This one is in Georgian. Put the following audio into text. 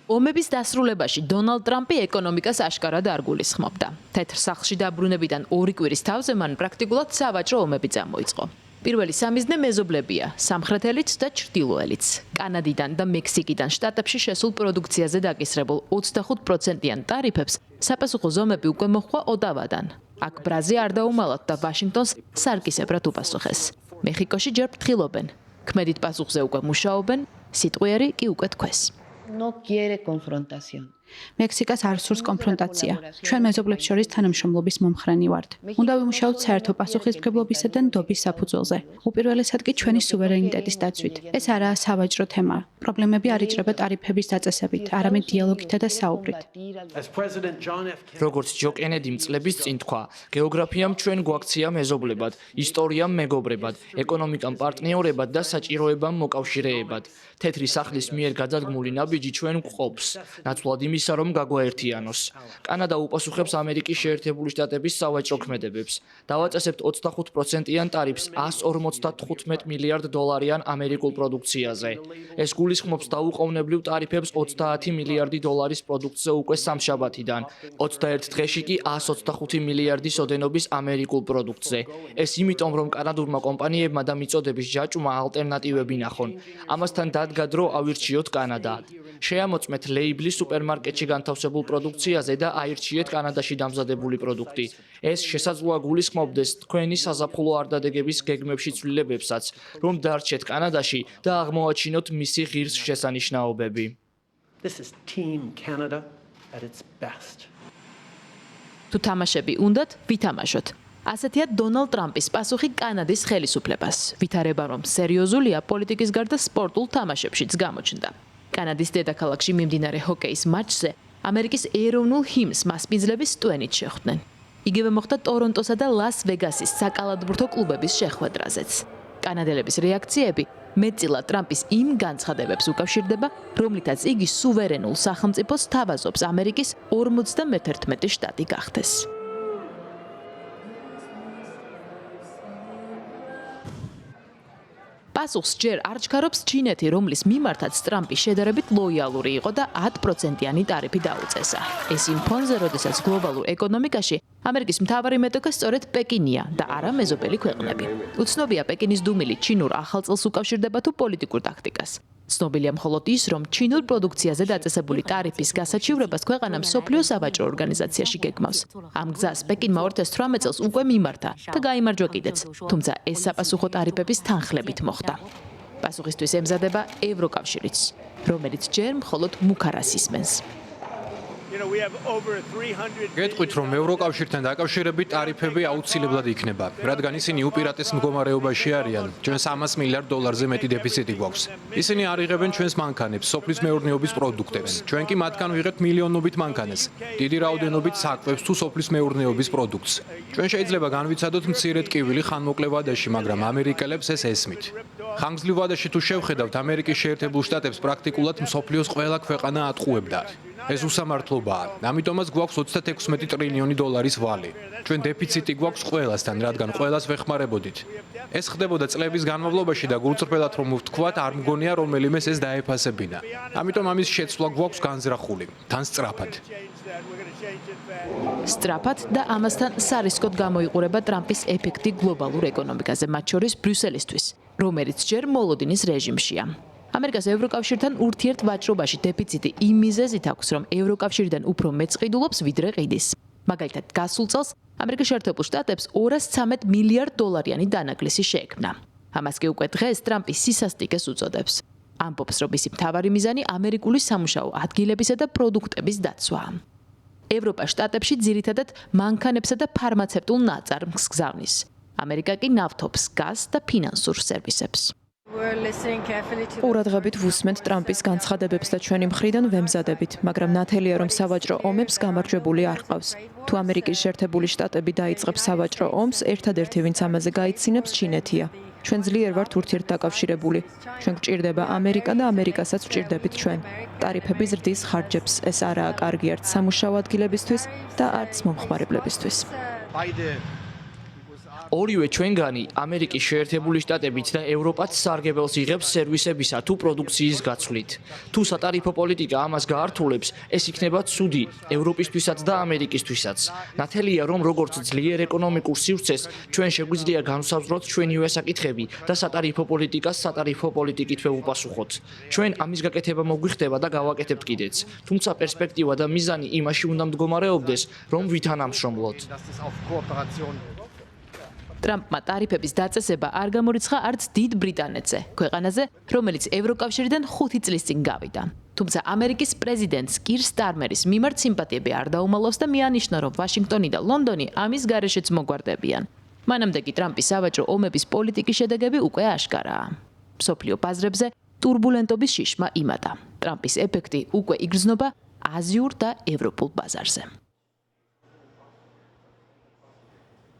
ომების დასრულებაში დონალდ ტრამპი ეკონომიკას აშკარად არ გულისხმობდა. თეთრ სახლში დაბრუნებიდან 2 კვირის თავზე მან პრაქტიკულად სავაჭრო ომები წამოიწყო. პირველი სამიზნე მეზობლებია, სამხრეთელიც და ჩრდილოელიც. კანადიდან და მექსიკიდან შტატებში შესულ პროდუქციაზე დაკისრებულ 25%-იან ტარიფებს საპასუხო ზომები უკვე მოჰყვა ოტავადან. აქ ბრაზი არ დაუმალათ და ვაშინგტონს სარკისებრად უპასუხეს. მეხიკოში ჯერ ფრთხილობენ, ქმედით პასუხზე უკვე მუშაობენ, სიტყვიერი კი უკვე თქვეს. No quiere confrontación. მექსიკას არ სურს კონფრონტაცია. ჩვენ მეზობლებს შორის თანამშრომლობის მომხრენი ვართ. უნდა ვიმუშაოთ საერთო პასუხისმგებლობისა და ნდობის საფუძველზე. უპირველესად კი ჩვენი სუვერენიტეტის დაცვით. ეს არაა სავაჭრო თემა. პრობლემები არ იჭრება ტარიფების დაწესებით, არამედ დიალოგითა და საუბრით. როგორც ჯო კენედიმ წლების წინ თქვა, გეოგრაფიამ ჩვენ გვაქცია მეზობლებად, ისტორიამ მეგობრებად, ეკონომიკამ პარტნიორებად და საჭიროებამ მოკავშირეებად. თეთრი სახლის მიერ გადადგმული ნაბიჯი ჩვენ გვყოფს, ნაცვლად იმისა, რომ გაგვაერთიანოს. კანადა უპასუხებს ამერიკის შეერთებული შტატების სავაჭრო ქმედებებს. დავაწესებთ 25%-იან ტარიფს 155 მილიარდ დოლარიან ამერიკულ პროდუქციაზე. ეს გულისხმობს დაუყოვნებლივ ტარიფებს 30 მილიარდი დოლარის პროდუქტზე უკვე სამშაბათიდან. 21 დღეში კი 125 მილიარდის ოდენობის ამერიკულ პროდუქტზე. ეს იმიტომ, რომ კანადურმა კომპანიებმა და მიწოდების ჯაჭვმა ალტერნატივები ნახონ. ამასთან დადგა დრო ავირჩიოთ კანადა. შეამოწმეთ ლეიბლი სუპერმარკეტში განთავსებულ პროდუქციაზე და აირჩიეთ კანადაში დამზადებული პროდუქტი. ეს შესაძლოა გულისხმობდეს თქვენი საზაფხულო არდადეგების გეგმებში ცვლილებებსაც, რომ დარჩეთ კანადაში და აღმოაჩინოთ მისი ღირსშესანიშნაობები. This is Team Canada at its best. თუ თამაშები უნდათ, ვითამაშოთ. ასეთია დონალდ ტრამპის პასუხი კანადის ხელისუფლებას. ვითარება რომ სერიოზულია პოლიტიკის გარდა სპორტულ თამაშებშიც გამოჩნდა. კანადის დედაქალაქში მიმდინარე ჰოკეის მატჩზე ამერიკის ეროვნულ ჰიმნს მასპინძლების ტვენით შეხვდნენ. იგივე მოხდა ტორონტოსა და ლას ვეგასის საკალათბურთო კლუბების შეხვედრაზეც. კანადელების რეაქციები მეტწილად ტრამპის იმ განცხადებებს უკავშირდება, რომლითაც იგი სუვერენულ სახელმწიფოს თავაზობს ამერიკის 51 შტატი გახდეს. პასუხს ჯერ არ ჩქარობს ჩინეთი, რომლის მიმართაც ტრამპი შედარებით ლოიალური იყო და 10%-იანი ტარიფი დაუწესა. ეს იმ ფონზე, როდესაც გლობალურ ეკონომიკაში ამერიკის მთავარი მეტოქე სწორედ პეკინია და არა მეზობელი ქვეყნები. უცნობია პეკინის დუმილი ჩინურ ახალ წელს უკავშირდება თუ პოლიტიკურ ტაქტიკას. ცნობილია მხოლოდ ის, რომ ჩინურ პროდუქციაზე დაწესებული ტარიფის გასაჩივრებას ქვეყანა მსოფლიო სავაჭრო ორგანიზაციაში გეგმავს. ამ გზას პეკინმა 2018 წელს უკვე მიმართა და გაიმარჯვა კიდეც, თუმცა ეს sapasukho ტარიფების თანხლებით მოხდა. პასუხისთვის ემზადება ევროკავშირიც, რომელიც ჯერ მხოლოდ მუქარას ისმენს. გეტყვით, რომ ევროკავშირთან დაკავშირებით ტარიფები აუცილებლად იქნება, რადგან ისინი უპირატეს მდგომარეობაში არიან. ჩვენ 300 მილიარდ დოლარზე მეტი დეფიციტი გვაქვს. ისინი არ იღებენ ჩვენს მანქანებს, სოფლის მეურნეობის პროდუქტებს. ჩვენ კი მათგან ვიღებთ მილიონობით მანქანას, დიდი რაოდენობით საკვებს თუ სოფლის მეურნეობის პროდუქტს. ჩვენ შეიძლება განვიცადოთ მცირე ტკივილი ხანმოკლე ვადაში, მაგრამ ამერიკელებს ეს ესმით. ხანგრძლივ ვადაში თუ შევხედავთ, ამერიკის შეერთებულ შტატებს პრაქტიკულად მსოფლიოს ყველა ქვეყანა ატყუებდა. ეს უსამართლობაა. ამიტომაც გვაქვს 36 ტრილიონი დოლარის ვალი. ჩვენ დეფიციტი გვაქვს ყველასთან, რადგან ყველას ვეხმარებოდით. ეს ხდებოდა წლების განმავლობაში და გულწრფელად რომ ვთქვათ, არ მგონია რომელიმეს ეს დაეფასებინა. ამიტომ ამის შეცვლა გვაქვს განზრახული, თან სწრაფად. სწრაფად და ამასთან სარისკოდ გამოიყურება ტრამპის ეფექტი გლობალურ ეკონომიკაზე, მათ შორის ბრიუსელისთვის, რომელიც ჯერ მოლოდინის რეჟიმშია. ამერიკას ევროკავშირთან ურთიერთვაჭრობაში დეფიციტი იმ მიზეზით აქვს, რომ ევროკავშირიდან უფრო მეც ყიდულობს, ვიდრე ყიდის. მაგალითად, გასულ წელს ამერიკის შეერთებულ შტატებს 213 მილიარდ დოლარიანი დანაკლისი შეექმნა. ამას კი უკვე დღეს ტრამპი სისასტიკეს უწოდებს. ამბობს, რომ მისი მთავარი მიზანი ამერიკული სამუშაო ადგილებისა და პროდუქტების დაცვაა. ევროპა შტატებში ძირითადად მანქანებსა და ფარმაცევტულ ნაწარმს გზავნის. ამერიკა კი ნავთობს, გაზს და ფინანსურ სერვისებს. ყურადღებით ვუსმენთ ტრამპის განცხადებებს და ჩვენი მხრიდან ვემზადებით, მაგრამ ნათელია, რომ სავაჭრო ომებს გამარჯვებული არ ყავს. თუ ამერიკის შეერთებული შტატები დაიწყებს სავაჭრო ომს, ერთადერთი ვინც ამაზე გაიცინებს ჩინეთია. ჩვენ ძლიერ ვართ ურთიერთდაკავშირებული. ჩვენ გვჭირდება ამერიკა და ამერიკასაც ვჭირდებით ჩვენ. ტარიფები ზრდის ხარჯებს, ეს არაა კარგი არც სამუშაო ადგილებისთვის და არც მომხმარებლებისთვის. ორივე ჩვენგანი ამერიკის შეერთებული შტატებით და ევროპაც სარგებელს იღებს სერვისებისა თუ პროდუქციის გაცვლით. თუ სატარიფო პოლიტიკა ამას გაართულებს, ეს იქნება ცუდი ევროპისთვისაც და ამერიკისთვისაც. ნათელია, რომ როგორც ძლიერ ეკონომიკურ სივრცეს, ჩვენ შეგვიძლია განვსაზღვროთ ჩვენივე საკითხები და სატარიფო პოლიტიკას სატარიფო პოლიტიკით ვეუპასუხოთ. ჩვენ ამის გაკეთება მოგვიხდება და გავაკეთებთ კიდეც. თუმცა პერსპექტივა და მიზანი იმაში უნდა მდგომარეობდეს, რომ ვითანამშრომლოთ. ტრამპმა ტარიფების დაწესება არ გამორიცხა არც დიდ ბრიტანეთზე, ქვეყანაზე, რომელიც ევროკავშირიდან 5 წლის წინ გავიდა. თუმცა ამერიკის პრეზიდენტს კირ სტარმერის მიმართ სიმპათიები არ დაუმალავს და მიანიშნა, რომ ვაშინგტონი და ლონდონი ამის გარეშეც მოგვარდებიან. მანამდე კი ტრამპის სავაჭრო ომების პოლიტიკის შედეგები უკვე აშკარაა. მსოფლიო ბაზრებზე ტურბულენტობის შიშმა იმატა. ტრამპის ეფექტი უკვე იგრძნობა აზიურ და ევროპულ ბაზარზე.